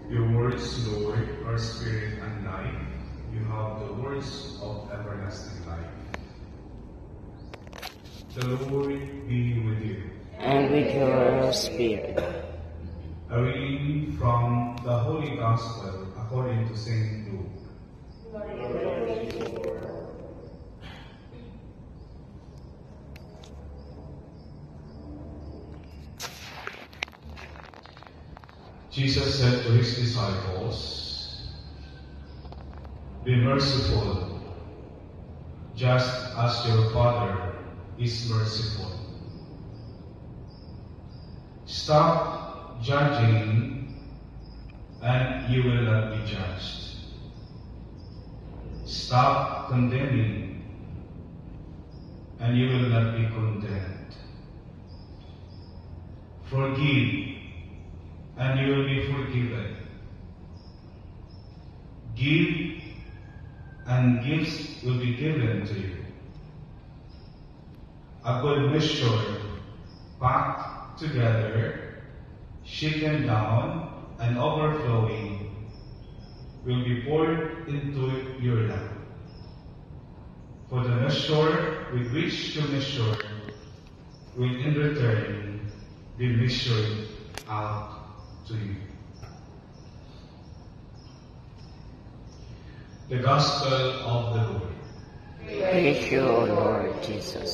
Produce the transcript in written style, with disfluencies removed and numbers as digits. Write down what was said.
Your words, Lord, are spirit and life. You have the words of everlasting life. The Lord be with you. And with your spirit. A reading from the Holy Gospel according to St. Luke. Jesus said to his disciples, "Be merciful, just as your Father is merciful. Stop judging, and you will not be judged. Stop condemning, and you will not be condemned. Forgive, and you will be forgiven. Give, and gifts will be given to you. A good measure, packed together, shaken down, and overflowing, will be poured into your lap. For the measure with which to measure will in return be measured out to you." The Gospel of the Lord. Praise you, O Lord Jesus.